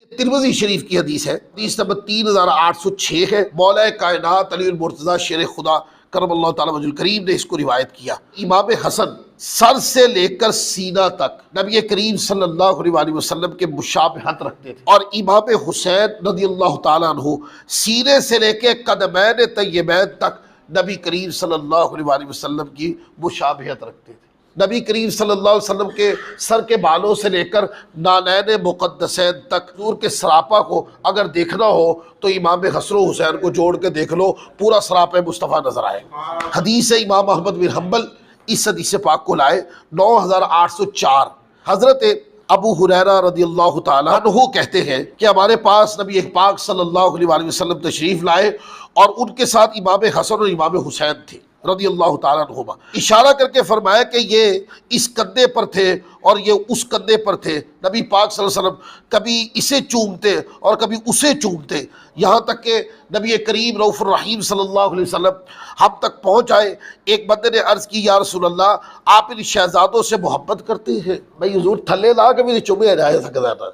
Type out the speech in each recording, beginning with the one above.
ترمذی شریف کی حدیث ہے، حدیث نمبر 3806 ہے۔ مولا کائنات علی المرتضیٰ شیر خدا کرم اللہ تعالیٰ وجہ الکریم نے اس کو روایت کیا۔ امام حسن سر سے لے کر سینہ تک نبی کریم صلی اللہ علیہ وآلہ وسلم کے مشابہت رکھتے تھے، اور امام حسین رضی اللہ تعالیٰ عنہ سینے سے لے کے قدمین طیبین تک نبی کریم صلی اللہ علیہ وآلہ وسلم کی مشابہت رکھتے تھے۔ نبی کریم صلی اللہ علیہ وسلم کے سر کے بالوں سے لے کر نالین مقدسین تک حضور کے سراپا کو اگر دیکھنا ہو تو امام حسن و حسین کو جوڑ کے دیکھ لو، پورا سراپا مصطفیٰ نظر آئے۔ حدیث امام احمد بن حنبل اس حدیث پاک کو لائے 9804۔ حضرت ابو ہریرہ رضی اللہ تعالیٰ عنہ کہتے ہیں کہ ہمارے پاس نبی پاک صلی اللہ علیہ وآلہ وسلم تشریف لائے اور ان کے ساتھ امام حسن اور امام حسین تھے رضی اللہ تعالیٰ عنہما۔ اشارہ کر کے فرمایا کہ یہ اس کندھے پر تھے اور یہ اس کندھے پر تھے۔ نبی پاک صلی اللہ علیہ وسلم کبھی اسے چومتے اور کبھی اسے چومتے، یہاں تک کہ نبی کریم رؤوف الرحیم صلی اللہ علیہ وسلم ہم تک پہنچ آئے۔ ایک بندے نے عرض کی، یا رسول اللہ آپ ان شہزادوں سے محبت کرتے ہیں؟ بھائی حضور تھلے لا کے بھی چومے جائے سکتا تھا،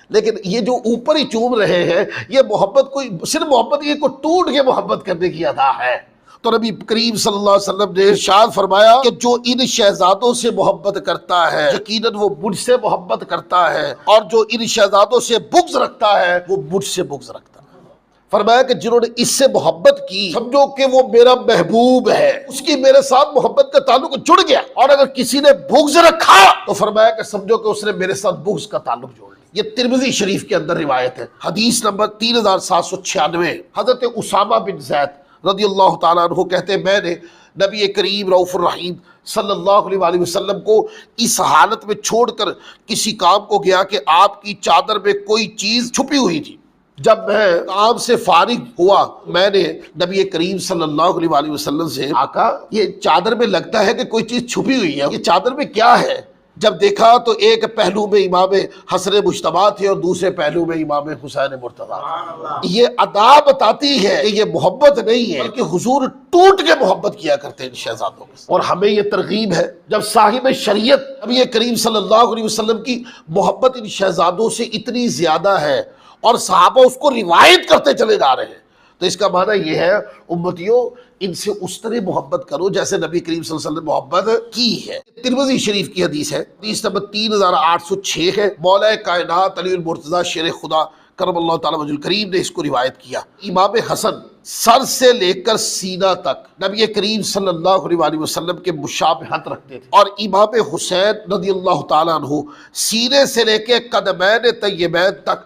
لیکن یہ جو اوپر ہی چوم رہے ہیں یہ محبت کوئی صرف محبت یہ کو ٹوٹ کے محبت کرنے کی ادا ہے۔ تو نبی کریم صلی اللہ علیہ وسلم نے ارشاد فرمایا کہ جو ان شہزادوں سے محبت کرتا ہے یقیناً وہ مجھ سے محبت کرتا ہے، اور جو ان شہزادوں سے بغض رکھتا ہے وہ مجھ سے بغض رکھتا ہے۔ فرمایا کہ جنہوں نے اس سے محبت کی سمجھو کہ وہ میرا محبوب ہے، اس کی میرے ساتھ محبت کا تعلق جڑ گیا، اور اگر کسی نے بغض رکھا تو فرمایا کہ سمجھو کہ اس نے میرے ساتھ بغض کا تعلق جوڑ لیا۔ یہ ترمذی شریف کے اندر روایت ہے، حدیث نمبر 3796۔ حضرت اسامہ بن زید رضی اللہ تعالیٰ عنہ کہتے ہیں میں نے نبی کریم رؤوف الرحیم صلی اللہ علیہ وآلہ وسلم کو اس حالت میں چھوڑ کر کسی کام کو گیا کہ آپ کی چادر میں کوئی چیز چھپی ہوئی تھی۔ جب میں کام سے فارغ ہوا میں نے نبی کریم صلی اللہ علیہ وآلہ وسلم سے، آقا یہ چادر میں لگتا ہے کہ کوئی چیز چھپی ہوئی ہے، یہ چادر میں کیا ہے؟ جب دیکھا تو ایک پہلو میں امام حسن مجتبیٰ تھے اور دوسرے پہلو میں امام حسین مرتضیٰ۔ یہ ادا بتاتی ہے کہ یہ محبت نہیں ہے بلکہ حضور ٹوٹ کے محبت کیا کرتے ہیں ان شہزادوں کے، اور ہمیں یہ ترغیب ہے جب صاحب شریعت نبی کریم صلی اللہ علیہ وسلم کی محبت ان شہزادوں سے اتنی زیادہ ہے اور صحابہ اس کو روایت کرتے چلے جا رہے ہیں، تو اس کا معنی یہ ہے امتیوں ان سے اس طرح محبت کرو جیسے نبی کریم صلی اللہ علیہ وسلم نے محبت کی ہے۔ ترمذی شریف کی حدیث ہے، حدیث نمبر 3806 ہے۔ مولا کائنات علی المرتضیٰ شیر خدا کرم اللہ تعالیٰ وجہ الکریم نے اس کو روایت کیا۔ امام حسن سر سے لے کر سینہ تک نبی کریم صلی اللہ علیہ وآلہ وسلم کے مشابہت رکھتے تھے، اور امام حسین رضی اللہ تعالیٰ عنہ سینے سے لے کے قدمین طیبین تک